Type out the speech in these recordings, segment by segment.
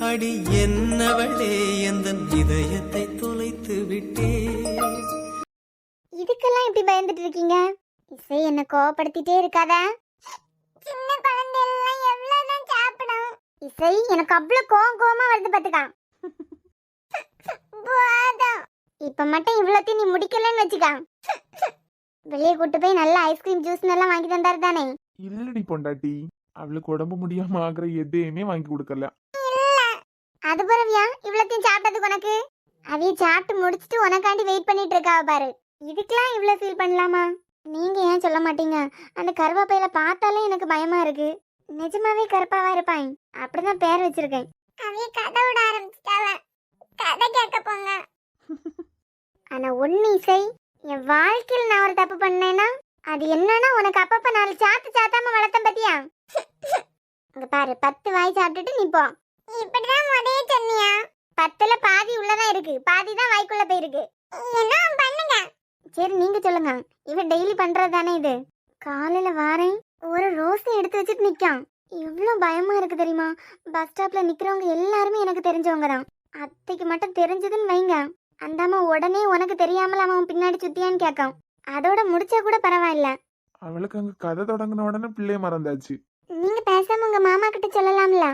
அடி என்னவளே எந்தன் இதயத்தை தொலைத்து விட்டே. இதுக்கெல்லாம் இப்படி பயந்துட்டு இருக்கீங்க? இசை என்ன கோவப்படுத்திட்டே இருக்காதா? சின்ன குழந்தை எல்லாம் எவ்வளவுதான் சாப்பிடும்? இசை எனக்கு அவ்வளவு கோவமா வருது பாத்துக்கா. இப்ப மட்டும் இவ்வளோத்தையும் நீ முடிக்கலன்னு வச்சுக்கா. வெளியே கூட்டு போய் நல்ல ஐஸ்கிரீம் ஜூஸ் எல்லாம் வாங்கி தந்தாரு தானே? இல்லடி பொண்டாட்டி, அவளுக்கு உடம்பு முடியாம ஆகுற எதையுமே வாங்கி கொடுக்கல. அது பரவியா இவ்வளோத்தையும் சாப்பிட்டதுக்கு உனக்கு? அதைய சாப்பிட்டு முடிச்சுட்டு உனக்காண்டி வெயிட் பண்ணிட்டு இருக்கா பாரு. இதுக்கெல்லாம் இவ்வளோ ஃபீல் பண்ணலாமா? நீங்க ஏன் சொல்ல மாட்டீங்க? அந்த கருவாப்பையில பார்த்தாலே எனக்கு பயமா இருக்கு. நிஜமாவே கருப்பாவா இருப்பான், அப்படிதான் பேர் வச்சிருக்கேன். அவைய கதை விட ஆரம்பிச்சிட்டாவ. கதை கேட்க போங்க. ஆனா ஒண்ணு இசை, என் வாழ்க்கையில் நான் ஒரு தப்பு பண்ணேன்னா அது என்னன்னா உனக்கு அப்பப்ப 4 சாத்து சாத்தாம வளர்த்தேன் பத்தியா? இங்க பாரு, 10 வாய் சாப்பிட்டுட்டு நீ போ. இப்படிதான் முதல்ல சொன்னியா? 10ல பாதி உள்ளதான் இருக்கு, பாதி தான் வாய்க்குள்ள போயிருக்கு. என்ன பண்ணுங்க? சரி நீங்க சொல்லுங்க. இவன் டெய்லி பண்றது தானே இது. காலையில வாரேன், ஒரு ரோஸ் எடுத்து வச்சுட்டு நிக்கான். எவ்வளவு பயமா இருக்கு தெரியுமா? பஸ் ஸ்டாப்ல நிக்கிறவங்க எல்லாருமே எனக்கு தெரிஞ்சவங்க தான். அத்தைக்கு மட்டும் தெரிஞ்சதுன்னு வைங்க, அந்த அம்மா உடனே உனக்கு தெரியாமல அவன் பின்னாடி சுத்தியான்னு கேட்கான். அதோட முடிச்சா கூட பரவாயில்ல. அவளுக்கு அங்க கதை தொடங்கின உடனே பிள்ளைய மறந்தாச்சு. நீங்க பேசாம உங்க மாமா கிட்ட சொல்லலாம்ல?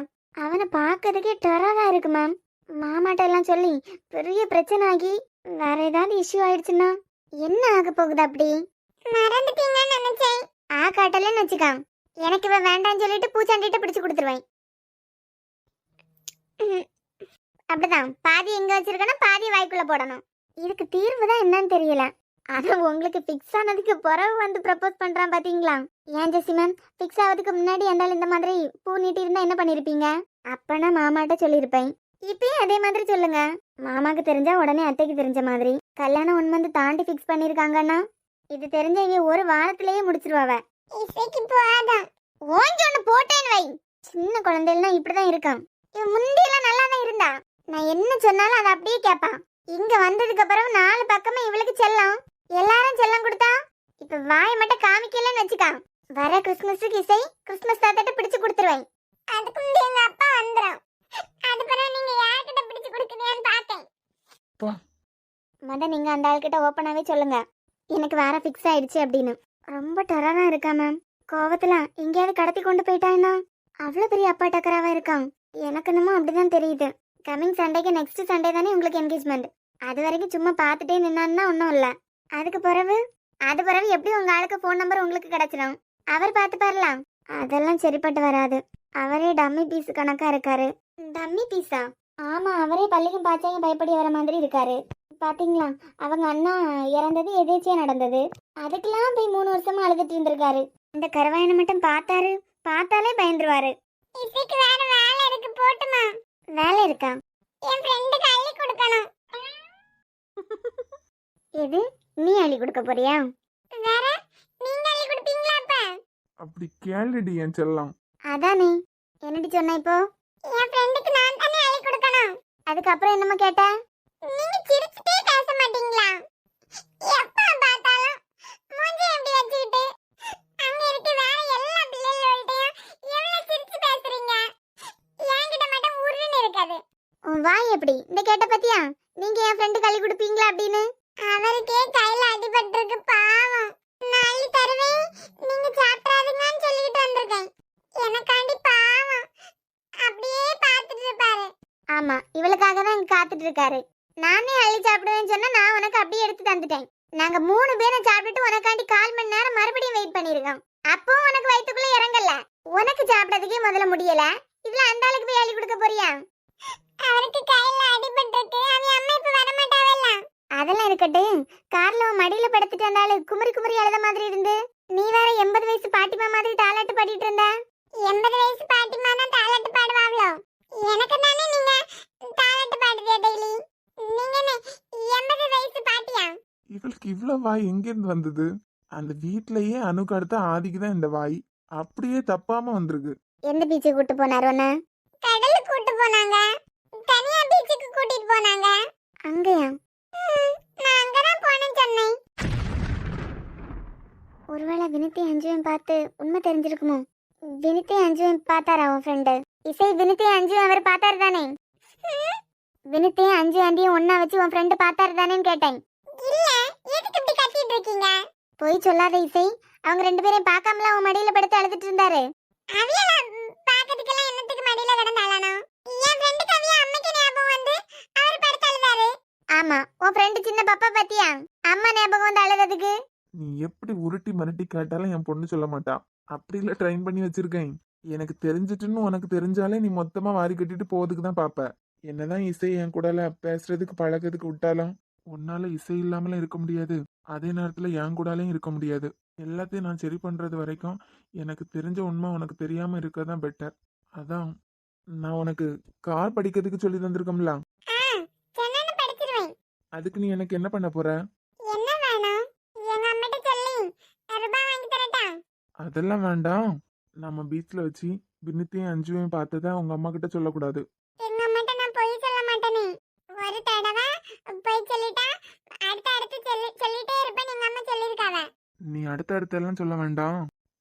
அவனை பாக்குறதுக்கே டெரரா இருக்கு மேம். மாமாட்ட எல்லாம் சொல்லி பெரிய பிரச்சனை ஆகி வேற ஏதாவது இஷ்யூ ஆயிடுச்சுன்னா என்ன ஆக போகுது? அப்படி மறந்துட்டீங்கன்னு நினைச்சேன். காட்டலன்னு வச்சுக்கா, எனக்கு இவ வேண்டாம்னு சொல்லிட்டு பூச்சாண்டிட்ட பிடிச்சு கொடுத்துருவேன். அப்படிதான் பாதி எங்க வச்சிருக்கனா பாதி வாய்க்குள்ள போடணும். இதுக்கு தீர்வு தான் என்னன்னு தெரியல. ஆனா உங்களுக்கு பிக்ஸ் ஆனதுக்கு பிறகு வந்து ப்ரப்போஸ் பண்றான் பாத்தீங்களா? ஏன் ஜெசி மேம், பிக்ஸ் ஆகிறதுக்கு முன்னாடி எண்டால் இந்த மாதிரி பூ நீட்டி இருந்தா என்ன பண்ணிருப்பீங்க? அப்பனா மாமாட்ட சொல்லியிருப்பேன். இப்பயும் அதே மாதிரி சொல்லுங்க. மாமாக்கு தெரிஞ்சா உடனே அத்தைக்கு தெரிஞ்ச மாதிரி. கல்யாணம் 1 மந்த் தாண்டி பிக்ஸ் பண்ணிருக்காங்கன்னா இது தெரிஞ்ச இங்க ஒரு வாரத்திலேயே முடிச்சிருவாவ. இசைக்கு போகாதான் ஓங்கி ஒண்ணு போட்டேன்னு வை. சின்ன குழந்தைலாம் இப்படிதான் இருக்கான். இவன் முந்தியெல்லாம் நல்லா தான் இருந்தா. நான் என்ன சொன்னாலும் அதை அப்படியே கேட்பான். இங்க வந்ததுக்கு அப்புறம் 4 பக்கமே இவளுக்கு செல்லம். எல்லாரும் செல்லம் கொடுத்தா இப்ப வாய் மட்டும் காமிக்கலன்னு வச்சுக்கா. வர கிறிஸ்மஸுக்கு இசை கிறிஸ்மஸ் தாத்தாட்ட பிடிச்சு கொடுத்துருவேன். அதுக்கு எங்க அப்பா வந்துடும். அது பிறகு நீங்க யார்கிட்ட பிடிச்சு கொடுக்குறீங்கன்னு பார்த்தேன். நீங்க அந்த ஆள்கிட்ட ஓப்பனாவே சொல்லுங்க, எனக்கு வேற ஃபிக்ஸ் ஆயிடுச்சு அப்படின்னு. ரொம்ப டெரரா இருக்கா மேம். கோவத்துல எங்கேயாவது கடத்தி கொண்டு போயிட்டான்னா அவ்வளவு பெரிய அப்பா டக்கராவா இருக்கான். எனக்கு என்னமோ அப்படிதான் தெரியுது. கமிங் சண்டேக்கு நெக்ஸ்ட் சண்டே தானே உங்களுக்கு என்கேஜ்மெண்ட். அது வரைக்கும் சும்மா பார்த்துட்டே நின்னான்னா ஒன்றும் இல்லை. அது பிறகு எப்படி உங்க ஆளுக்கு ஃபோன் நம்பர் உங்களுக்கு கிடைச்சிடும். அவர் பார்த்து பாரலாம். அதெல்லாம் சரிப்பட்டு வராது. அவரே டம்மி பீஸ் கணக்கா இருக்காரு. டம்மி பீஸா? ஆமா, அவரே பள்ளிக்கும் பாச்சாயும் பயப்படி வர மாதிரி இருக்காரு. பாத்தீங்களா, அவங்க அண்ணா இறந்தது எதேச்சியா நடந்தது. அதுக்கெல்லாம் போய் 3 வருஷமா அழுதுட்டு இருந்திருக்காரு. இந்த கருவாயனை மட்டும் பார்த்தாலே பயந்துருவாரு. இதுக்கு வேற வேலை இருக்கு, போட்டுமா? வேலை இருக்கா? என் ஃப்ரெண்டுக்கு அள்ளி கொடுக்கணும். எது, நீ அள்ளி கொடுக்க போறியா? வேற நீங்க அள்ளி கொடுப்பீங்களா? அப்படி கேளுடி என் செல்லம். அதானே, என்னடி சொன்ன இப்போ? என் ஃப்ரெண்டுக்கு நான் தானே அள்ளி கொடுக்கணும். அதுக்கப்புறம் என்னமா கேட்ட? நீங்க சிரிச்சிட்டே பேச மாட்டீங்களா? எப்ப பார்த்தாலும் மூஞ்சி எப்படி வச்சிட்டு அங்க இருக்க வேற எல்லா பிள்ளைகளோடயும் எவ்வளவு சிரிச்சு பேசுறீங்க. என்கிட்ட மட்டும் உருன்னு இருக்காது. உன் வாய் எப்படி இந்த கேட்ட பத்தியா? நீங்க என் ஃப்ரெண்டுக்கு அள்ளி கொடுப்பீங்களா அப்படின்னு? அவருக்கே கையில அடிபட்டிருக்கு, பாவம். நான் அள்ளி தருவேன், நீங்க சாப்பிடாதீங்கன்னு சொல்லிட்டு வந்திருக்கேன். எனக்காண்டி பாவம் அப்படியே பார்த்துட்டு இருப்பாரு. ஆமா, இவளுக்காக தான் காத்துட்டு இருக்காரு. நானே அள்ளி சாப்பிடுவேன்னு சொன்னா நான் உனக்கு அப்படியே எடுத்து தந்துட்டேன். நாங்க 3 பேரும் சாப்பிட்டுட்டு உனக்காண்டி 1/4 மணி நேரம் மறுபடியும் வெயிட் பண்ணிருக்கோம். அப்போ உனக்கு வயித்துக்குள்ள இறங்கல. உனக்கு சாப்பிடறதுக்கே முதல்ல முடியல, இதுல அந்த ஆளுக்கு போய் அள்ளி கொடுக்க போறியா? அவருக்கு கையில அடிபட்டிருக்கு, அவன் அம்மா இப்ப வர மாட்டாவல்ல. அதெல்லாம் இருக்கட்டும், கார்ல மடியில படுத்துட்டு வந்தாலும் குமரி அழுத மாதிரி இருந்து, நீ வேற 80 வயசு பாட்டிமா மாதிரி தாலாட்டு பாடிட்டு இருந்த. 80 வயசு பாட்டிமா தான் தாலாட்டு பாடுவாங்களோ? எனக்கு தானே நீங்க தாலாட்டு பாடுறியா டெய்லி? நீங்க என்ன 80 வயசு பாட்டியா? இவளுக்கு இவ்வளவு வாய் எங்க இருந்து வந்தது? அந்த வீட்லயே அணுக்கு அடுத்த ஆதிக்கு தான் இந்த வாய். அப்படியே தப்பாம வந்திருக்கு. எந்த பீச்சுக்கு கூட்டு போனாரு? உன்ன கடலுக்கு கூட்டு போனாங்க. தனியா பீச்சுக்கு கூட்டிட்டு போனாங்க. அங்கயா? நான் அங்கதான் போனேன்னு சொன்னேன். ஒருவேளை வினித்தை அஞ்சுவையும் பார்த்து உண்மை தெரிஞ்சிருக்குமோ? வினித்தை அஞ்சுவையும் பார்த்தாரா உன் ஃப்ரெண்டு? இசை வினித்தையும் அஞ்சு அவர் பார்த்தாரு தானே? வினித்தையும் அஞ்சு ஆண்டியும் ஒண்ணா வச்சு உன் ஃப்ரெண்டு பார்த்தாரு தானேன்னு கேட்டேன். இல்ல, எதுக்கு இப்படி கத்திட்டு இருக்கீங்க? போய் சொல்லாத இசை. அவங்க ரெண்டு பேரையும் பார்க்காமல அவன் மடியில படுத்து அழுதுட்டு இருந்தாரு. அவியல பாக்கிறதுக்கெல்லாம் என்னத்துக்கு மடியில கிடந்தாளானோ? என் ஃப்ரெண்டுக்கு அவிய அம்மைக்கு ஞாபகம் வந்து அவர் படுத்து அழுதாரு. ஆமா, உன் ஃப்ரெண்டு சின்ன பாப்பா பாத்தியா? அம்மா ஞாபகம் வந்து அழுததுக்கு. நீ எப்படி உருட்டி மிரட்டி கேட்டாலும் என் பொண்ணு சொல்ல மாட்டா. அப்படி இல்ல ட்ரைன் பண்ணி வச்சிருக்கேன். எனக்கு தெரிஞ்சிட்டுன்னு உனக்கு தெரிஞ்சாலே நீ மொத்தமா வாரி கட்டிட்டு போறதுக்கு தான் பாப்ப. என்னதான் இசை என் கூடல பேசுறதுக்கு பழகிறதுக்கு விட்டாலும் உன்னால இசை இல்லாமலாம் இருக்க முடியாது. அதே நேரத்துல என் கூடாலையும் இருக்க முடியாது. எல்லாத்தையும் நான் சரி பண்றது வரைக்கும் எனக்கு தெரிஞ்ச உண்மை உனக்கு தெரியாம இருக்கதான் பெட்டர். அதான் நான் உனக்கு கார் படிக்கிறதுக்கு சொல்லி தந்திருக்கோம்ல. சென்னன்னு படிச்சிருவேன். அதுக்கு நீ எனக்கு என்ன பண்ண போற? என்ன வேணும்? எங்க அம்மிட்ட சொல்லி ரூபாய் வாங்கி தரட்டா? அதெல்லாம் வேண்டாம். நம்ம பீச்ல வச்சு வினித்தையும் அஞ்சுவையும் பார்த்ததை உங்க அம்மா கிட்ட சொல்லக்கூடாது. எங்க அம்மிட்ட நான் போய் சொல்ல மாட்டேனே. ஒரு தடவை போய் சொல்லிட்டா அடுத்து சொல்லிட்டே இருப்பேன். எங்க அம்மா சொல்லிருக்காவ. நீ அடுத்த எல்லாம் சொல்ல வேண்டாம்.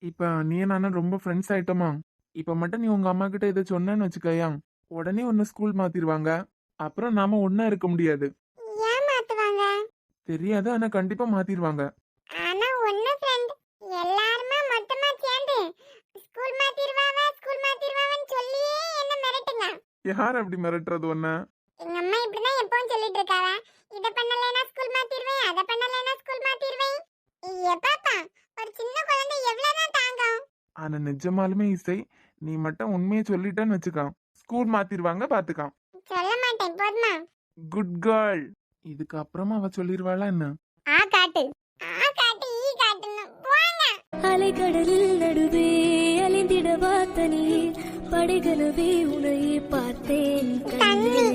இப்ப நீ நானும் ரொம்ப ஃப்ரெண்ட்ஸ் ஆயிட்டோமா? இப்ப மட்டும் நீ உங்க அம்மா கிட்ட இதை சொன்னேன்னு வச்சுக்கயா, உடனே உன்னை ஸ்கூல் மாத்திருவாங்க. அப்புறம் நாம ஒன்னா இருக்க முடியாது. ஏன் மாத்துவாங்க? தெரியாது, ஆனா கண்டிப்பா மாத்திருவாங்க. ஆனா ஒண்ணு ஃப்ரெண்ட், எல்லாரும் மொத்தமா சேர்ந்து ஸ்கூல் மாத்திருவாவன்னு சொல்லியே என்ன மிரட்டுங்க. யார் அப்படி மிரட்டுறது ஒன்ன? எங்க அம்மா இப்படிதான் எப்பவும் சொல்லிட்டு இருக்காவ. இத பண்ணலைனா ஸ்கூல் மாத்திருவேன், அத பண்ணலைனா ஸ்கூல் மாத்திருவேன். எப்பப்பா ஒரு சின்ன குழந்தை எவ்வளவுதான் தாங்கும்? ஆனா நிஜமாலுமே இசை, நீ மட்டும் உண்மையை சொல்லிட்டேன்னு வச்சுக்கா, ஸ்கூல் மாத்திருவாங்க பாத்துக்கான். சொல்ல மாட்டேன் போதுமா? Good girl. இதுக்கு அப்புறமா அவ சொல்லிருவாளா என்ன? ஆ காட்டு ஈ காட்டுன்னு போங்க. அலைக்கடலில் நடுவே அலைந்திடவா தனியில் படைகனவே உனையே பார்த்தேன் கண்ணே.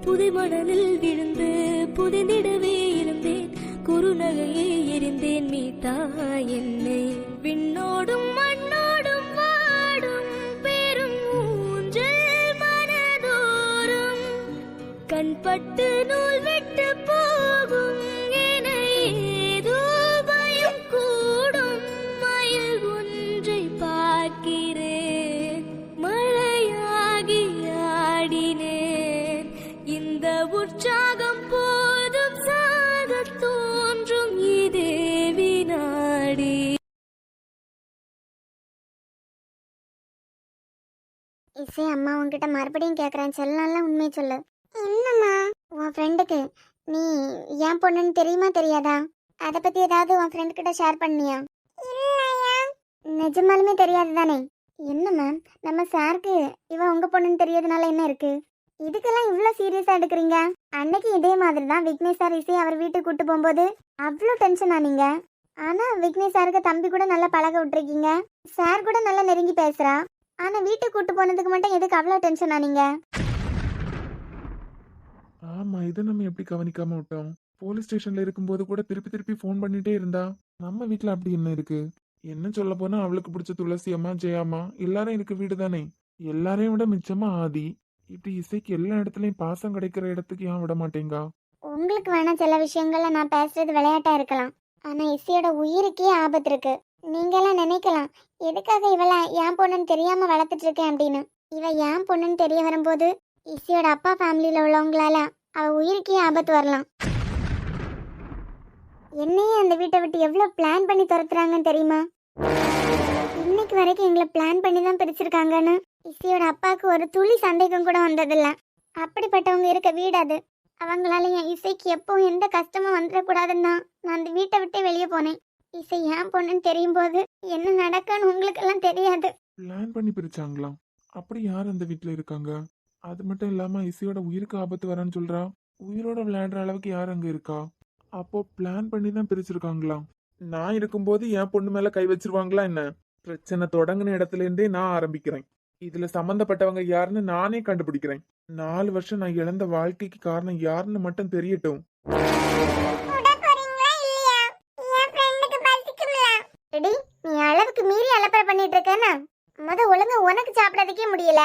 புதை மணலில் விழுந்து புதைந்திடவே இருந்தேன். குறுநகையை எரிந்தேன் மீட்டா என்னை. விண்ணோடும் மண்ணோடும் வாடும் பெரும் ஊஞ்சல் மனதோறும் கண்பட்டு நூல் விட்டு போகும் என ஏதோ பயம் கூடும். மயில் ஒன்றை பார்க்கிறேன், மழையாகி ஆடினேன். இந்த உற்சாகம் போதும் சாக தோன்றும் இதே வினாடி. இசை, அம்மா உன்கிட்ட மறுபடியும் கேக்குறேன், சொல்லலாம் உண்மையை சொல்லு. என்னம்மா? உன் ஃப்ரெண்டுக்கு நீ ஏன் பொண்ணுன்னு தெரியுமா தெரியாதா? அத பத்தி ஏதாவது உன் ஃப்ரெண்ட் கிட்ட ஷேர் பண்ணியா? இல்லையா. நிஜமாலுமே தெரியாது தானே? என்ன மேம், நம்ம சாருக்கு இவ உங்க பொண்ணுன்னு தெரியாதனால என்ன இருக்கு? இதுக்கெல்லாம் இவ்வளோ சீரியஸா எடுக்கிறீங்க? அன்னைக்கு இதே மாதிரி தான் விக்னேஷ் சார் இசை அவர் வீட்டுக்கு கூட்டு போகும்போது அவ்வளோ டென்ஷன் ஆனீங்க. ஆனா விக்னேஷ் சாருக்கு தம்பி கூட நல்லா பழக விட்டுருக்கீங்க. சார் கூட நல்லா நெருங்கி பேசுறா. ஆனா வீட்டுக்கு கூட்டு போனதுக்கு மட்டும் எதுக்கு அவ்வளோ டென்ஷன் ஆனீங்க? ஆமா, இதை நம்ம எப்படி கவனிக்காம விட்டோம்? போலீஸ் ஸ்டேஷன்ல இருக்கும்போது கூட திருப்பி ஃபோன் பண்ணிட்டே இருந்தா. நம்ம வீட்ல அப்படி என்ன இருக்கு? என்ன சொல்ல போனா அவளுக்கு பிடிச்ச துளசி அம்மா, ஜெயாமா எல்லாரும் இருக்க வீடு தானே. எல்லாரையும் விட மிச்சமா ஆதி. இப்படி இசைக்கு எல்லா இடத்துலயும் பாசம் கிடைக்கிற இடத்துக்கு ஏன் விட மாட்டேங்க? உங்களுக்கு வேணா சில விஷயங்கள்ல நான் பேசுறது விளையாட்டா இருக்கலாம். ஆனா இசையோட உயிருக்கே ஆபத்து இருக்கு. நீங்க எல்லாம் நினைக்கலாம், எதுக்காக இவள என் பொண்ணுன்னு தெரியாம வளர்த்துட்டு இருக்கேன் அப்படின்னு. இவ என் பொண்ணுன்னு தெரிய வரும்போது இசையோட அப்பா ஃபேமிலியில உள்ளவங்களால அவ உயிருக்கே ஆபத்து வரலாம். என்னையே அந்த வீட்டை விட்டு எவ்வளவு பிளான் பண்ணி துரத்துறாங்கன்னு தெரியுமா? இன்னைக்கு வரைக்கும் எங்களை பிளான் பண்ணி தான் பிரிச்சிருக்காங்கன்னு இசையோட அப்பாவுக்கு ஒரு துளி சந்தேகம் கூட வந்ததில்ல. அப்படிப்பட்டவங்க இருக்க வீடு அது. அவங்களால என் இசைக்கு எப்பவும் எந்த கஷ்டமும் வந்துடக்கூடாதுன்னு தான் நான் அந்த வீட்டை விட்டே வெளியே போனேன். இசை ஏன் பொண்ணுன்னு தெரியும் போது என்ன நடக்குன்னு உங்களுக்கு எல்லாம் தெரியாது. பிளான் பண்ணி பிரிச்சாங்களாம்? அப்படி யார் அந்த வீட்ல இருக்காங்க? அது மட்டும் இல்லாம இசையோட உயிருக்கு ஆபத்து வரன்னு சொல்றா. உயிரோட விளையாடுற அளவுக்கு யார் அங்க இருக்கா? அப்போ பிளான் பண்ணி தான் பிரிச்சிருக்காங்களாம். நான் இருக்கும்போது என் பொண்ணு மேல கை வச்சிருவாங்களா என்ன? பிரச்சனை தொடங்கின இடத்துல இருந்தே நான் ஆரம்பிக்கிறேன். இதுல சம்பந்தப்பட்டவங்க யாருன்னு நானே கண்டுபிடிக்கிறேன். 4 வருஷம் நான் இழந்த வாழ்க்கைக்கு காரணம் யாருன்னு மட்டும் தெரியட்டும். நீ அளவுக்கு மீறி அலப்பறை பண்ணிட்டு இருக்கேன்னா முத ஒழுங்கா உனக்கு சாப்பிடறதுக்கே முடியல.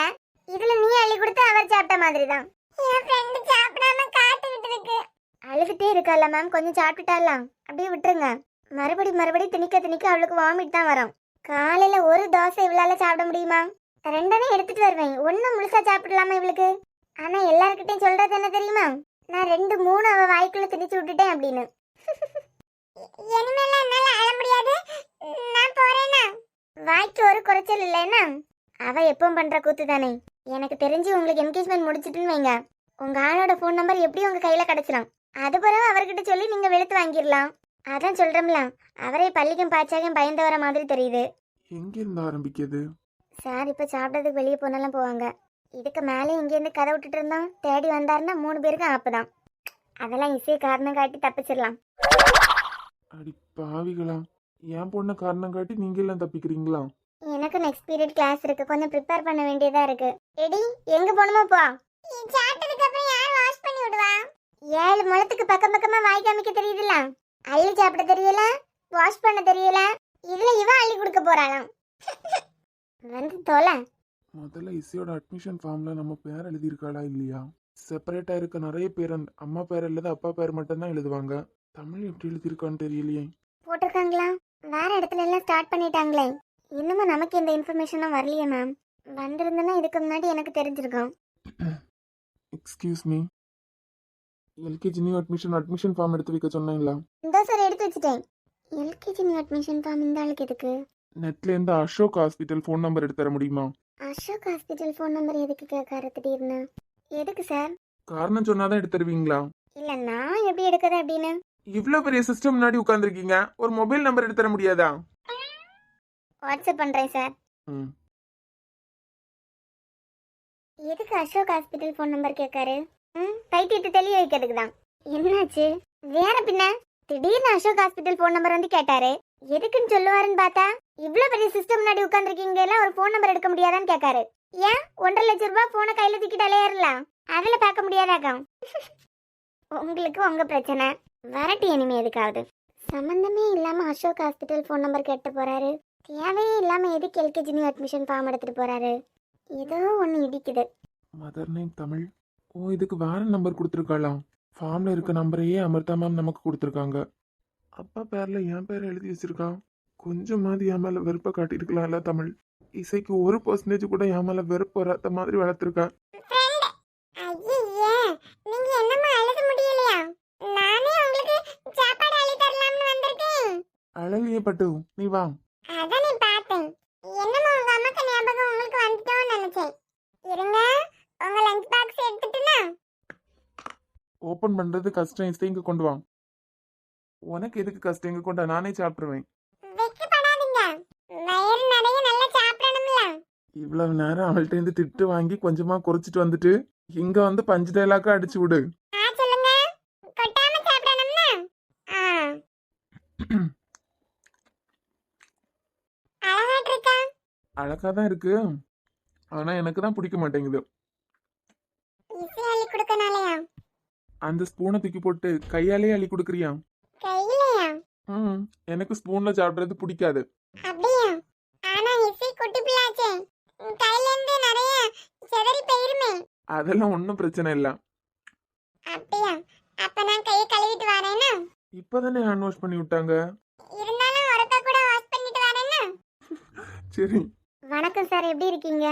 இதுல நீ அள்ளி கொடுத்து அவர் சாப்பிட்ட மாதிரி தான். என் ஃப்ரெண்ட் சாப்பிடாம காத்துக்கிட்டு இருக்கு. அழுதுட்டே இருக்கல மேம், கொஞ்சம் சாப்பிட்டுட்டாலாம். அப்படியே விட்டுருங்க. மறுபடி திணிக்க அவளுக்கு வாமிட் தான் வரும். காலையில ஒரு தோசை இவளால சாப்பிட முடியுமா? 2 எடுத்துட்டு வருவேன். ஒன்னும் முழுசா சாப்பிடலாமா இவளுக்கு? ஆனா எல்லார்கிட்டையும் சொல்றது என்ன தெரியுமா? நான் 2 3 அவ வாய்க்குள்ள திணிச்சு விட்டுட்டேன் அப்படின்னு. இனிமேல என்னால அழ முடியாது. நான் போறேனா? வாய்க்கு ஒரு குறைச்சல் இல்லைன்னா அவ எப்பவும் பண்ற கூத்து தானே. எனக்கு தெரிஞ்சு உங்களுக்கு என்கேஜ்மெண்ட் முடிச்சிட்டுன்னு வைங்க, உங்க ஆளோட ஃபோன் நம்பர் எப்படி உங்க கையில கிடைச்சிடும். அது பிறகு அவர்கிட்ட சொல்லி நீங்க வெளுத்து வாங்கிடலாம். அதான் சொல்றோம்ல, அவரே பள்ளிக்கும் பாச்சாக்கும் பயந்து வர மாதிரி தெரியுது. எங்க இருந்து ஆரம்பிக்கிறது? சார் இப்ப சாப்பிட்டதுக்கு வெளியே போனாலும் போவாங்க. இதுக்கு மேலே இங்கேருந்து கதை விட்டுட்டு இருந்தோம், தேடி வந்தாருன்னா 3 பேருக்கும் ஆப்புதான். அதெல்லாம் இசையை காரணம் காட்டி தப்பிச்சிடலாம். அடி பாவிகளா, என் பொண்ணை காரணம் காட்டி நீங்க எல்லாம் தப்பிக்கிறீங்களா? எனக்கு நெக்ஸ்ட் பீரியட் கிளாஸ் இருக்கு, கொஞ்சம் ப்ரிப்பேர் பண்ண வேண்டியதா இருக்கு. எடி எங்க போணுமோ போ. சாப்பிட்டதுக்கு அப்புறம் யார் வாஷ் பண்ணி விடுவா? 7 முழத்துக்கு பக்கம் பக்கமா வாய் காமிக்க தெரியுதுல, அள்ளி சாப்பிட தெரியல, வாஷ் பண்ண தெரியல, இதுல இவ அள்ளி கொடுக்க போறாளாம். வந்து தோலை. முதல்ல இசையோட அட்மிஷன் ஃபார்ம்ல நம்ம பேர் எழுதியிருக்காளா இல்லையா? செப்பரேட்டா இருக்க நிறைய பேர் அம்மா பேர் இல்லது அப்பா பேர் மட்டும்தான் எழுதுவாங்க. தமிழ் எப்படி எழுதியிருக்கான்னு தெரியலையே. போட்டிருக்காங்களா? வேற இடத்துல எல்லாம் ஸ்டார்ட் பண்ணிட்டாங்களே. இன்னமும் நமக்கு இந்த இன்ஃபர்மேஷனும் வரலையே மேம். வந்திருந்தேன்னா இதுக்கு முன்னாடி எனக்கு தெரிஞ்சிருக்கும். Excuse me, LKG new admission form எடுத்து வைக்க சொன்னீங்களா? இந்த சார் எடுத்து வச்சுட்டேன். எல்கேஜி நியூ அட்மிஷன் ஃபார்ம் இந்த ஆளுக்கு எதுக்கு? நெட்ல இருந்து அசோக் ஹாஸ்பிட்டல் ஃபோன் நம்பர் எடுத்து தர முடியுமா? அசோக் ஹாஸ்பிட்டல் ஃபோன் நம்பர் எதுக்கு கேட்காரு திடீர்னு? எதுக்கு சார்? காரணம் சொன்னாதான் எடுத்து தருவீங்களா? இல்ல நான் எப்படி எடுக்கிறது அப்படின்னு. இவ்ளோ பெரிய சிஸ்டம் முன்னாடி உட்கார்ந்துருக்கீங்க, ஒரு மொபைல் நம்பர் எடுத்து தர முடியாதா? வாட்ஸ்அப் பண்றேன் சார். ம். எதுக்கு அசோக் ஹாஸ்பிட்டல் ஃபோன் நம்பர் கேட்காரு? பைத்தியத்தை தெளிய வைக்கிறதுக்கு தான். என்னாச்சு? வேற பின்ன திடீர்னு அசோக் ஹாஸ்பிட்டல் ஃபோன் நம்பர் வந்து கேட்டாரு. எதுக்குன்னு சொல்லுவாருன்னு பார்த்தா இவ்ளோ பெரிய சிஸ்டம் முன்னாடி உட்கார்ந்துருக்கீங்க எல்லாம் ஒரு ஃபோன் நம்பர் எடுக்க முடியாதான்னு கேட்காரு. ஏன் 1.5 லட்சம் ரூபாய் போனை கையில தூக்கிட்டு அலையாறலாம், அதுல பார்க்க முடியாதாக்கம். உங்களுக்கு உங்க பிரச்சனை, வரட்டி இனிமே எதுக்காவது. சம்பந்தமே இல்லாம அசோக் ஹாஸ்பிட்டல் ஃபோன் நம்பர் கேட்டு போறாரு. தேவையே இல்லாம எதுக்கு எல்கேஜி நியூ அட்மிஷன் ஃபார்ம் எடுத்துட்டு போறாரு? ஏதோ ஒண்ணு இடிக்குது. Mother name Tamil. ஓ, இதுக்கு வேற நம்பர் கொடுத்துருக்காளாம். ஃபார்ம்ல இருக்க நம்பரையே அமிர்தா மேம் நமக்கு கொடுத்துருக்காங்க. அப்பா பேர்ல என் பேர் எழுதி வச்சிருக்கான். கொஞ்சமாவது என் மேல வெறுப்பை காட்டியிருக்கலாம்ல தமிழ். இசைக்கு 1% கூட என் மேல வெறுப்பு வராத மாதிரி வளர்த்துருக்கா. நீங்க என்னமா அழுக முடியலையா? நானே உங்களுக்கு சாப்பாடு அள்ளி தரலாம்னு வந்திருக்கேன். அழலியே பட்டு, நீ வா. அதானே பார்த்தேன். என்னமா உங்க அம்மாக்கு ஞாபகம் உங்களுக்கு வந்துட்டோன்னு நினைச்சேன். இருங்க, உங்க லஞ்ச் பாக்ஸ் எடுத்துட்டுனா. ஓபன் பண்றது கஷ்டம், இசை இங்க கொண்டு வா. உனக்கு எதுக்கு கஷ்டம், இங்க கொண்டா, நானே சாப்பிட்டுருவேன். வெக்கப்படாதீங்க, வயிறு நிறைய நல்லா சாப்பிடணும்ல. இவ்வளவு நேரம் அவள்கிட்ட இருந்து திட்டு வாங்கி கொஞ்சமா குறைச்சிட்டு வந்துட்டு இங்க வந்து பஞ்சு டைலாக்கா அடிச்சு விடு. சொல்லுங்க, கொட்டாம சாப்பிடணும்னா. அழகாட்டு இருக்கா? அழகாதான் இருக்கு, ஆனா எனக்கு தான் பிடிக்க மாட்டேங்குது. இசை அள்ளி கொடுக்கனாலயா? அந்த ஸ்பூனை தூக்கி போட்டு கையாலே அள்ளி கொடுக்குறியா? கையிலயா? எனக்கு ஸ்பூன்ல சாப்பிடுறது பிடிக்காது. அப்படியா? ஆனா இசை குட்டி பிள்ளாச்சே, கையில இருந்து நிறைய செதறி போயிருமே. அதெல்லாம் ஒன்றும் பிரச்சனை இல்ல. அப்படியா? அப்ப நான் கையை கழுவிட்டு வரேனா? இப்பதானே ஹேண்ட் வாஷ் பண்ணி விட்டாங்க. இருந்தாலும் ஒருக்க கூட வாஷ் பண்ணிட்டு வரேனா? சரி. வணக்கம் சார், எப்படி இருக்கீங்க?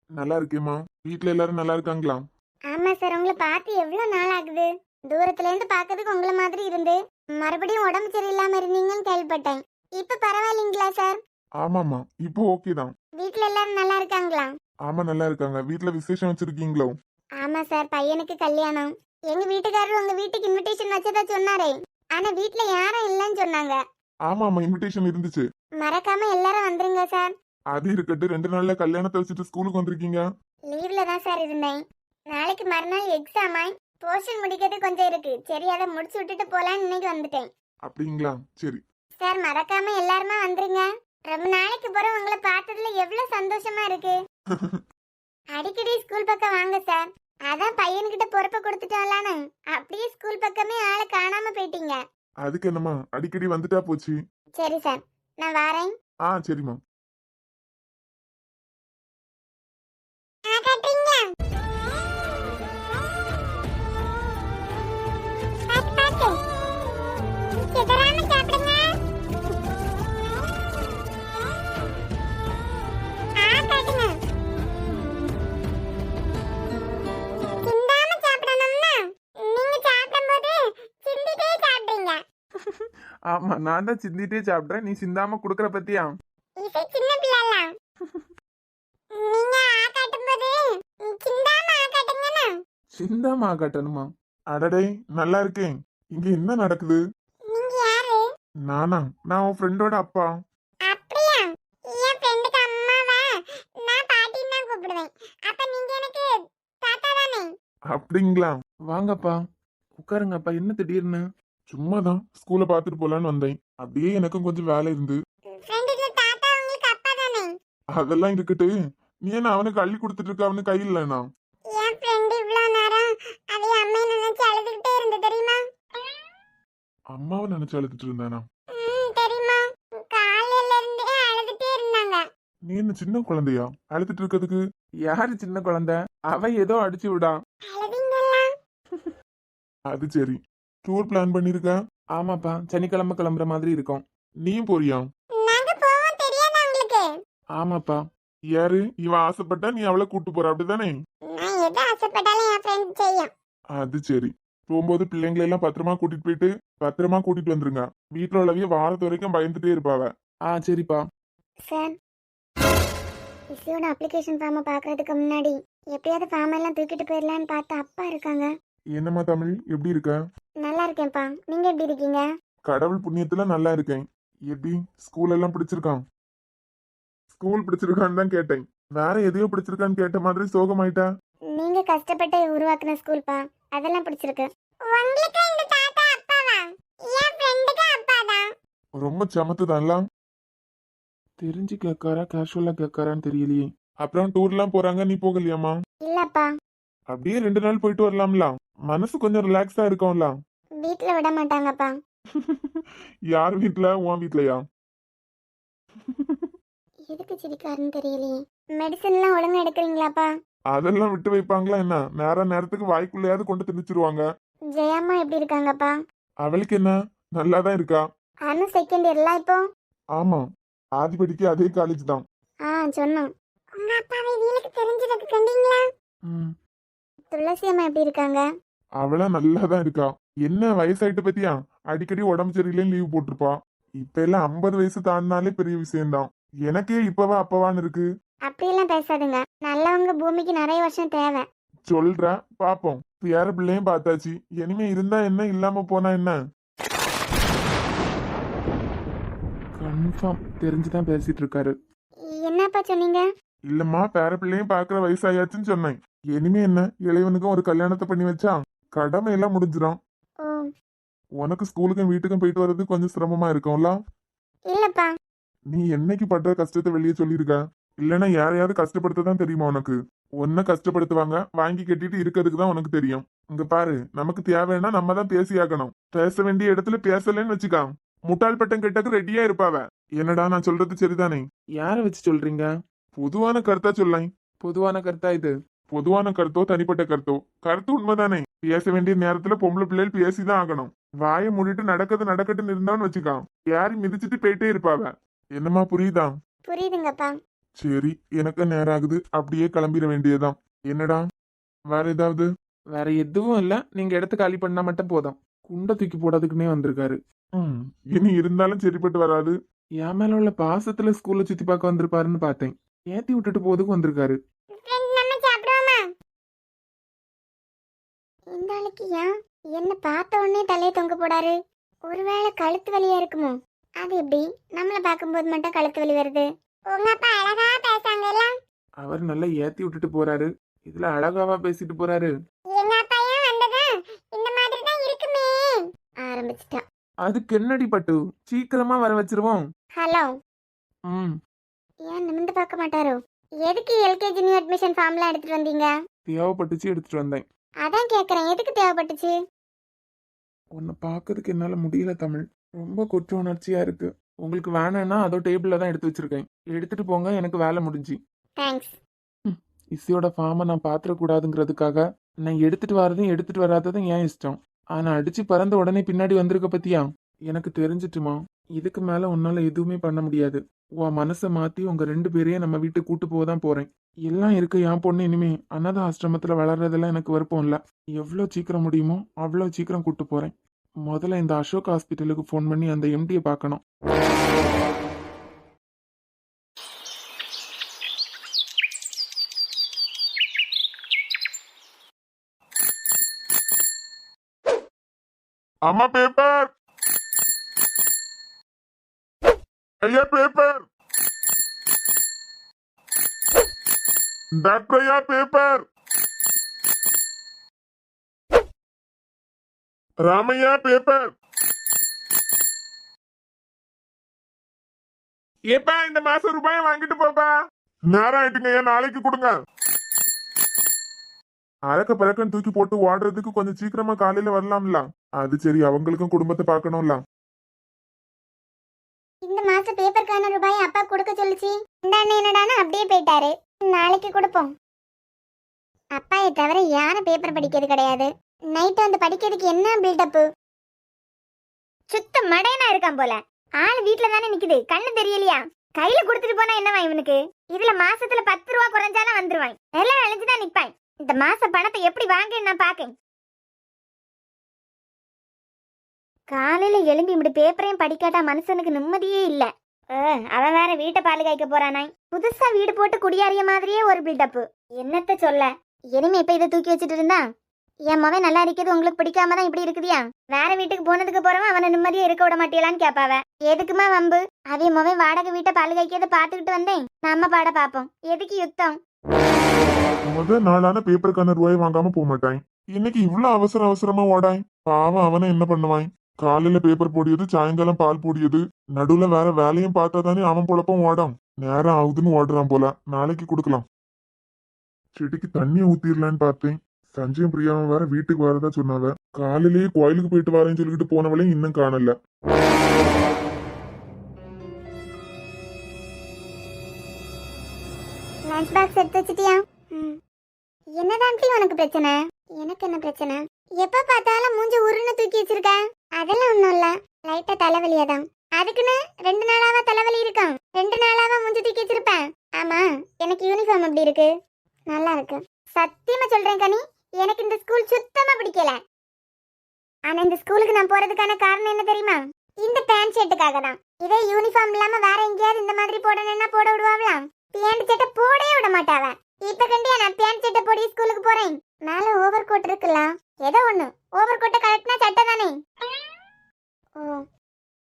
நல்லா இருக்கேம்மா. வீட்ல எல்லாரும் நல்லா இருக்காங்களா? ஆமா சார், உங்களை பார்த்து எவ்வளவு நாள் ஆகுது. தூரத்துல இருந்து பார்க்கறதுக்கு உங்களை மாதிரி இருந்து மறுபடியும் உடம்பு சரியில்லாம இருந்தீங்கன்னு கேள்விப்பட்டேன். இப்ப பரவாயில்லைங்களா சார்? ஆமாம்மா, இப்போ ஓகே தான். வீட்ல எல்லாரும் நல்லா இருக்காங்களா? ஆமா, நல்லா இருக்காங்க. வீட்ல விசேஷம் வச்சிருக்கீங்களோ? ஆமா சார், பையனுக்கு கல்யாணம். எங்க வீட்டுக்காரர் உங்க வீட்டுக்கு இன்விடேஷன் வச்சதா சொன்னாரே, ஆனா வீட்ல யாரும் இல்லைன்னு சொன்னாங்க. ஆமாம்மா, இன்விடேஷன் இருந்துச்சு. மறக்காம எல்லாரும் வந்துருங்க சார். அது இருக்கட்டு, 2 நாள்ல கல்யாணத்தை வச்சுட்டு ஸ்கூலுக்கு வந்திருக்கீங்க. லீவ்ல தான் சார் இருந்தேன். நாளைக்கு மறுநாள் எக்ஸாமா, போர்ஷன் முடிக்கிறது கொஞ்சம் இருக்கு. சரி, அதை முடிச்சு விட்டுட்டு போலான்னு இன்னைக்கு வந்துட்டேன். அப்படிங்களா? சரி சார், மறக்காம எல்லாருமே வந்துருங்க. ரொம்ப நாளைக்கு பிறகு உங்களை பார்த்ததுல எவ்வளவு சந்தோஷமா இருக்கு. அடிக்கடி ஸ்கூல் பக்கம் வாங்க சார். அதான் பையன்கிட்ட பொறுப்பை கொடுத்துட்டாலான்னு அப்படியே ஸ்கூல் பக்கமே ஆளை காணாம போயிட்டீங்க. அதுக்கு என்னம்மா, அடிக்கடி வந்துட்டா போச்சு. சரி சார், நான் வரேன். சரிம்மா. ஆமா, நான் தான் சிந்திட்டே சாப்பிட்றேன், நீ சிந்தாம குடுக்கற பத்தியா? இசை சின்ன பிள்ளைல நீங்க ஆ காட்டும்போது சிந்தாம ஆ காட்டுங்கண்ணா. சிந்தாம காட்டணுமா? அடடே, நல்லா இருக்கேன். இங்க என்ன நடக்குது? நீங்க யாரு? நானா? நான் உன் ஃப்ரெண்டோட அப்பா. அப்படியா? என் ஃப்ரெண்டுக்கு அம்மாவா? நான் பாட்டின்னு தான் கூப்பிடுவேன். அப்ப நீங்க எனக்கு தாத்தா தானே? அப்படிங்களா? வாங்கப்பா, உட்காருங்கப்பா. என்ன திடீர்னு? சும்மாதான் ஸ்கூலை பார்த்துட்டு போலான்னு வந்தேன். அப்படியே எனக்கும் கொஞ்சம் வேலை இருந்து. ஃப்ரெண்டுக்கு தாத்தா உங்களுக்கு அப்பா தானே? அதெல்லாம் இருக்கட்டு, நீ என்ன அவனுக்கு அள்ளி கொடுத்துட்டு இருக்க? அவனுக்கு கையில் இல்லைனா? என் ஃப்ரெண்டு இவ்வளவு நேரம் அவைய அம்மையை நினைச்சு அழுதுகிட்டே இருந்து தெரியுமா? அம்மாவை நினைச்சு அழுதுட்டு இருந்தானா? தெரியுமா? காலையில இருந்தே அழுதுட்டே இருந்தாங்க. நீ என்ன சின்ன குழந்தையா அழுதுட்டு இருக்கிறதுக்கு? யாரு சின்ன குழந்தை? அவ ஏதோ அடிச்சு விடா. அழுதீங்களா? அது சரி. டூர் பிளான் பண்ணிருக்க? ஆமாப்பா, சனிக்கிழமை கிளம்புற மாதிரி இருக்கும். நீயும் போறியா? நாங்க போவோம் தெரியாதா உங்களுக்கு? ஆமாப்பா. யாரு இவ ஆசைப்பட்டா நீ அவளை கூட்டு போற, அப்படிதானே? நான் எதை ஆசைப்பட்டாலும் என் ஃப்ரெண்ட் செய்யும். அது சரி. போகும்போது பிள்ளைங்களை எல்லாம் பத்திரமா கூட்டிட்டு போயிட்டு பத்திரமா கூட்டிட்டு வந்துருங்க. வீட்டுல உள்ளவிய வாரத்து வரைக்கும் பயந்துட்டே இருப்பாவ. சரிப்பா. சார், இசையோட அப்ளிகேஷன் ஃபார்மை பார்க்கறதுக்கு முன்னாடி எப்படியாவது ஃபார்ம் எல்லாம் தூக்கிட்டு போயிடலான்னு பார்த்து அப்பா இருக்காங்க. என்னம்மா தமிழ், எப்படி இருக்க? நல்லா இருக்கேன்ப்பா. நீங்க எப்படி இருக்கீங்க? கடவுள் புண்ணியத்துல நல்லா இருக்கேன். எப்படி ஸ்கூல் எல்லாம் பிடிச்சிருக்கான்? ஸ்கூல் பிடிச்சிருக்கான்னு தான் கேட்டேன். வேற எதையோ பிடிச்சிருக்கான்னு கேட்ட மாதிரி சோகமாயிட்டா. நீங்க கஷ்டப்பட்டு உருவாக்குன ஸ்கூல்ப்பா, அதெல்லாம் பிடிச்சிருக்கு. உங்களுக்கு இந்த தாத்தா அப்பாவா? என் ஃப்ரெண்டுக்கு அப்பா தான். ரொம்ப சமத்துதான்லாம். தெரிஞ்சு கேட்காரா கேஷுவலா கேட்காரான்னு தெரியலையே. அப்புறம் டூர்லாம் போறாங்க, நீ போகலையாமா? இல்லப்பா, அப்படியே 2 நாள் போயிட்டு வரலாம்ல, மனசு கொஞ்சம் ரிலாக்ஸா இருக்கும்ல. வீட்ல விட மாட்டாங்கப்பா. யார் வீட்ல? உன் வீட்லயா? எதுக்கு சிரிக்காருன்னு தெரியலையே. மெடிசன்லாம் ஒழுங்கா எடுக்கிறீங்களாப்பா? அதெல்லாம் விட்டு வைப்பாங்களா என்ன? நேரத்துக்கு வாய்க்குள்ளையாவது கொண்டு திணிச்சிருவாங்க. ஜெயம்மா எப்படி இருக்காங்கப்பா? அவளுக்கு என்ன, நல்லாதான் இருக்கா. அனு செகண்ட் இயர்லாம் இப்போ? ஆமா, ஆதிபடிக்கு அதே காலேஜ் தான். சொன்னோம். உங்க அப்பாவை வீலுக்கு தெரிஞ்சதுக்கு கண்டீங்களா? துளசி அம்மா எப்படி இருக்காங்க? அவளா நல்லாதான் இருக்கா. என்ன வயசாயிட்டு பத்தியா? அடிக்கடி உடம்பு சரியில்லைன்னு லீவ் போட்டிருப்பா. இப்ப எல்லாம் 50 வயசு தாண்டினாலே பெரிய விஷயம்தான். எனக்கே இப்பவா அப்பவான்னு இருக்கு. அப்படியெல்லாம் பேசாதுங்க. நல்லவங்க பூமிக்கு நிறைய வருஷம் தேவை. சொல்ற பாப்போம். பேர பிள்ளையும் பார்த்தாச்சு, இனிமே இருந்தா என்ன, இல்லாம போனா என்ன? கன்ஃபார்ம் தெரிஞ்சுதான் பேசிட்டு இருக்காரு. என்னப்பா சொன்னீங்க? இல்லம்மா, பேர பிள்ளையும் பாக்குற வயசாயாச்சுன்னு சொன்னேன். இனிமே என்ன, இளைவனுக்கும் ஒரு கல்யாணத்தை பண்ணி வச்சா கடமை எல்லாம் முடிஞ்சிடும். ஓ உனக்கு ஸ்கூலுக்கும் வீட்டுக்கும் போயிட்டு வர்றது கொஞ்சம் சிரமமா இருக்கும்ல. இல்லப்பா, நீ என்னைக்கு படுற கஷ்டத்தை வெளியே சொல்லியிருக்க? இல்லைன்னா யாரையாவது கஷ்டப்படுத்ததான் தெரியுமா உனக்கு? உன்னை கஷ்டப்படுத்துவாங்க, வாங்கி கட்டிட்டு இருக்கிறதுக்கு தான் உனக்கு தெரியும். இங்க பாரு, நமக்கு தேவைன்னா நம்ம தான் பேசியாக்கணும். பேச வேண்டிய இடத்துல பேசலன்னு வச்சுக்கா, முட்டாள் பட்டம் கெட்டக்கு ரெடியா இருப்பாவ. என்னடா நான் சொல்றது சரிதானே? யார வச்சு சொல்றீங்க? பொதுவான கருத்தா சொல்லேன். பொதுவான கருத்தா இது? பொதுவான கருத்தோ தனிப்பட்ட கருத்தோ, கருத்து உண்மைதானே. பேச வேண்டிய நேரத்துல பொம்பளை பிள்ளைகள் பேசிதான் ஆகணும். வாயை மூடிட்டு நடக்கட்டுன்னு இருந்தான்னு வச்சுக்கா, யாரும் மிதிச்சிட்டு போயிட்டே இருப்பாவ. என்னம்மா, புரியுதா? புரியுதுங்கப்பா. சரி, எனக்கு நேரம் ஆகுது, அப்படியே கிளம்பிட வேண்டியதான். என்னடா, வேற ஏதாவது? வேற எதுவும் இல்ல, நீங்க இடத்த காலி பண்ணா மட்டும் போதும். குண்டை தூக்கி போடாதுக்குன்னே வந்திருக்காரு. இனி இருந்தாலும் சரிப்பட்டு வராது. என் மேல உள்ள பாசத்துல ஸ்கூல்ல சுத்தி பார்க்க வந்திருப்பாருன்னு பார்த்தேன். ஏத்தி விட்டுட்டு போதுக்கு வந்திருக்காரு. நம்ம சாப்பிடுவோமா? இந்த ஆளுக்கு ஏன் என்ன பார்த்த உடனே தலையை தொங்க போடாரு? ஒருவேளை கழுத்து வலியா இருக்குமோ? அது எப்படி நம்மள பார்க்கும்போது மட்டும் கழுத்து வலி வருது? உங்க அப்பா அழகா பேசாங்கல்ல. அவர் நல்லா ஏத்தி விட்டுட்டு போறாரு, இதுல அழகாவா பேசிட்டு போறாரு. எங்க அப்பா ஏன் வந்ததா இந்த மாதிரி தான் இருக்குமே. ஆரம்பிச்சிட்டா. அதுக்கு என்னடி பட்டு, சீக்கிரமா வர வச்சிருவோம். ஹலோ. ம், ஏன் நிமிந்து பார்க்க மாட்டாரோ? எதுக்கு எல்கேஜி நியூ அட்மிஷன் ஃபார்ம்லாம் எடுத்துட்டு வந்தீங்க? தேவைப்பட்டுச்சு, எடுத்துட்டு வந்தேன். அதான் கேக்குறேன், எதுக்கு தேவைப்பட்டுச்சு? உன்னை பார்க்கறதுக்கு என்னால முடியல தமிழ். ரொம்ப குற்ற உணர்ச்சியா இருக்கு. உங்களுக்கு வேணும்னா அதோ டேபிள்ல தான் எடுத்து வச்சிருக்கேன், எடுத்துட்டு போங்க, எனக்கு வேலை முடிஞ்சு. தேங்க்ஸ். இசையோட ஃபார்மை நான் பாத்திரக்கூடாதுங்கிறதுக்காக நான் எடுத்துட்டு வராததும் ஏன் இஷ்டம். ஆனா அடிச்சு பறந்த உடனே பின்னாடி வந்திருக்க பத்தியா? எனக்கு தெரிஞ்சிட்டுமா, இதுக்கு மேல உன்னால எதுவுமே பண்ண முடியாது. உன் மனசை மாத்தி உங்க 2 பேரையும் நம்ம வீட்டுக்கு கூட்டு போதான் போறேன். எல்லாம் இருக்கு, என் பொண்ணு இனிமே அனாத ஆசிரமத்துல வளர்றதெல்லாம் எனக்கு விருப்பம் இல்ல. எவ்வளவு சீக்கிரம் முடியுமோ அவ்வளவு சீக்கிரம் கூட்டு போறேன். முதல்ல இந்த அசோக் ஹாஸ்பிட்டலுக்கு ஃபோன் பண்ணி அந்த எம்டியை பார்க்கணும். அம்மா பேப்பர், ஐயா பேப்பர், டாக்டர் ஐயா பேப்பர், ராமையா பேப்பர். ஏப்பா இந்த மாசம் ரூபாயை வாங்கிட்டு போப்பா. நேரம் ஆயிட்டுங்க, ஏன் நாளைக்கு கொடுங்க. அறக்க பறக்கன்னு தூக்கி போட்டு ஓடுறதுக்கு கொஞ்சம் சீக்கிரமா காலையில வரலாம்ல. அது சரி, அவங்களுக்கும் குடும்பத்தை பார்க்கணும்ல. இந்த மாசம் பேப்பருக்கான ரூபாய் அப்பா கொடுக்க சொல்லுச்சு. இந்த அண்ணன் என்னடானா அப்படியே போயிட்டாரு. நாளைக்கு கொடுப்போம். அப்பாயை தவிர யாரும் பேப்பர் படிக்கிறது கிடையாது. நைட்டு வந்து படிக்கிறதுக்கு என்ன பில்டப்பு? சுத்த மடையனா இருக்கான் போல. ஆள் வீட்டுல தானே நிக்குது, கண்ணு தெரியலையா? கையில கொடுத்துட்டு போனா என்னவா இவனுக்கு? இதுல மாசத்துல 10 ரூபா குறைஞ்சாலும் வந்துருவான். எல்லாம் அழிஞ்சுதான் நிப்பான். இந்த மாச பணத்தை எப்படி வாங்கன்னு நான் பாக்கேன். காலையில எழும்பி இப்படி பேப்பரையும் படிக்காட்டா மனுஷனுக்கு நிம்மதியே இல்ல. அவன் வேற வீட்டை பால் காய்க்க போறானாய். புதுசா வீடு போட்டு குடியாறிய மாதிரியே ஒரு பில்டப்பு. என்னத்த சொல்ல? இனிமே இப்ப இதை தூக்கி வச்சுட்டு இருந்தா என் மவன் நல்லா இருக்கிறது உங்களுக்கு பிடிக்காம தான் இப்படி இருக்குதியா? வேற வீட்டுக்கு போனதுக்கு போறவன் அவனை நிம்மதியா இருக்க விட மாட்டேலான்னு கேப்பாவ. எதுக்குமா வம்பு? அவைய மவன் வாடகை வீட்டை பால் காய்க்கிறத பாத்துக்கிட்டு வந்தேன். நம்ம பாட பாப்போம். எதுக்கு யுத்தம்? முதல் நாளான பேப்பருக்கான ரூபாய் வாங்காம போக மாட்டான். இன்னைக்கு இவ்வளவு அவசரமா ஓடாய். பாவம், அவனை என்ன பண்ணுவான்? காலையில பேப்பர் போடியது, சாயங்காலம் பால் போடியது, நடுவுல வேற வேலையும் பார்த்தா தானே அவன் பொழப்பம் ஓடும். நேரம் ஆகுதுன்னு ஓடுறான் போல. நாளைக்கு கொடுக்கலாம். செடிக்கு தண்ணியை ஊத்திடலான்னு பார்த்தேன். சஞ்சயும் பிரியாவும் வேற வீட்டுக்கு வரதா சொன்னாவ. காலையிலேயே கோயிலுக்கு போயிட்டு வரேன்னு சொல்லிட்டு போனவளையும் இன்னும் காணல. லஞ்ச் பாக்ஸ் எடுத்து வச்சிட்டியா? என்னதான் உனக்கு பிரச்சனை? எனக்கு என்ன பிரச்சனை? எப்ப பார்த்தாலும் மூஞ்சி உருன்னு தூக்கி வச்சிருக்க. அதெல்லாம் ஒண்ணும் இல்ல, லைட்டா தலைவலியாதான். அதுக்குன்னு 2 நாளாவா தலைவலி இருக்கான்? 2 நாளாவா மூஞ்சி தூக்கி வச்சிருப்பேன். ஆமா, எனக்கு யூனிஃபார்ம் எப்படி இருக்கு? நல்லா இருக்கு. சத்தியமா சொல்றேன் கனி, எனக்கு இந்த ஸ்கூல் சுத்தமா பிடிக்கல. ஆனா இந்த ஸ்கூலுக்கு நான் போறதுக்கான காரணம் என்ன தெரியுமா? இந்த பேண்ட் ஷர்ட்டுக்காக தான். இதே யூனிஃபார்ம் இல்லாம வேற எங்கேயாவது இந்த மாதிரி போடணும்னா போட விடுவாங்களாம். பேண்ட் சட்டை போடவே விட மாட்டாவ. இப்ப கண்டியா நான் பேண்ட் சட்டை போடி ஸ்கூலுக்கு போறேன். மேல ஓவர் கோட் இருக்குல்ல, ஏதோ ஒண்ணு. ஓவர் கோட்டை கரெக்ட்னா சட்டை தானே. ஓ,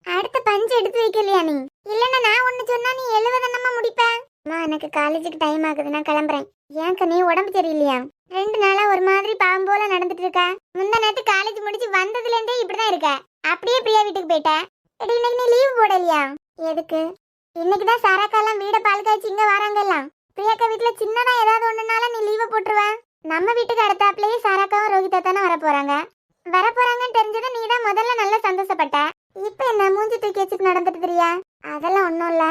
அடுத்த பஞ்சு எடுத்து வைக்கலையா நீ? இல்லன்னா நான் ஒண்ணு சொன்னா நீ 70 என்னமா முடிப்ப? அம்மா, எனக்கு காலேஜுக்கு டைம் ஆகுது, நான் கிளம்புறேன். ஏன்க்கா, நீ உடம்பு சரியில்லையா? 2 நாளா ஒரு மாதிரி பாவம் போல நடந்துட்டு இருக்க. முந்தா நேத்து காலேஜ் முடிச்சு வந்ததுல இருந்தே இப்படிதான் இருக்க. அப்படியே பிரியா வீட்டுக்கு போயிட்ட. இன்னைக்கு நீ லீவ் போடலையா? எதுக்கு? இன்னைக்குதான் சாராக்காலாம் வீட பால் காய்ச்சி இங்க வராங்கல்லாம். பிரியாக்கா வீட்டுல சின்னதா ஏதாவது ஒண்ணுனால நீ லீவ போட்டுருவ. நம்ம வீட்டுக்கு அடுத்தாப்புலயே சாராக்காவும் ரோஹிதா தானே வரப்போறாங்கன்னு தெரிஞ்சது நீ தான் முதல்ல நல்லா சந்தோஷப்பட்ட. இப்ப என்ன மூஞ்சி தூக்கி வச்சுட்டு நடந்துட்டு தெரியா? அதெல்லாம் ஒண்ணும் இல்ல,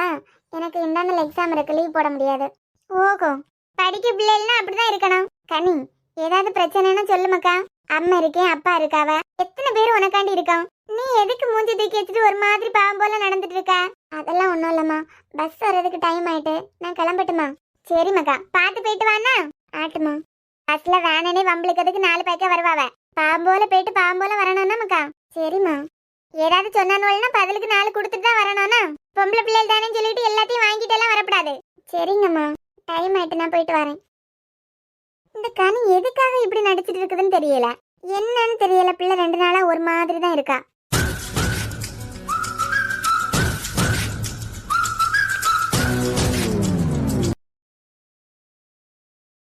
எனக்கு இன்டர்னல் எக்ஸாம் இருக்கு, லீவ் போட முடியாது. ஓகோ, படிக்க பிள்ளைன்னா அப்படிதான் இருக்கணும். கனி, ஏதாவது பிரச்சனைன்னா சொல்லுமாக்கா. அம்மா இருக்கேன், அப்பா இருக்காவ, எத்தனை பேர் உனக்காண்டி இருக்கோம். நீ எதுக்கு மூஞ்சி தூக்கி வச்சுட்டு ஒரு மாதிரி பாவம் போல நடந்துட்டு இருக்க? அதெல்லாம் ஒண்ணும் இல்லம்மா, பஸ் வர்றதுக்கு டைம் ஆயிட்டு, நான் கிளம்பட்டுமா? சரிம்மாக்கா, பாத்து போயிட்டு வாண்ணா. ஆட்டுமா, பஸ்ல வேணனே வம்பளுக்கிறதுக்கு 4 பைக்கா வருவாவ. பாம்போல போயிட்டு பாம்போல வரணும்னா மக்கா. சரிம்மா, ஏதாவது சொன்னானுவல்னா பதிலுக்கு 4 கொடுத்துட்டு தான் வரணும்னா. பொம்பளை பிள்ளைகள் தானே சொல்லிட்டு எல்லாத்தையும் வாங்கிட்டு எல்லாம் வரக்கூடாது. சரிங்கம்மா, டைம் ஆயிட்டு, நான் போயிட்டு வரேன். இந்த கனி எதுக்காக இப்படி நடிச்சிட்டு இருக்குதுன்னு தெரியல.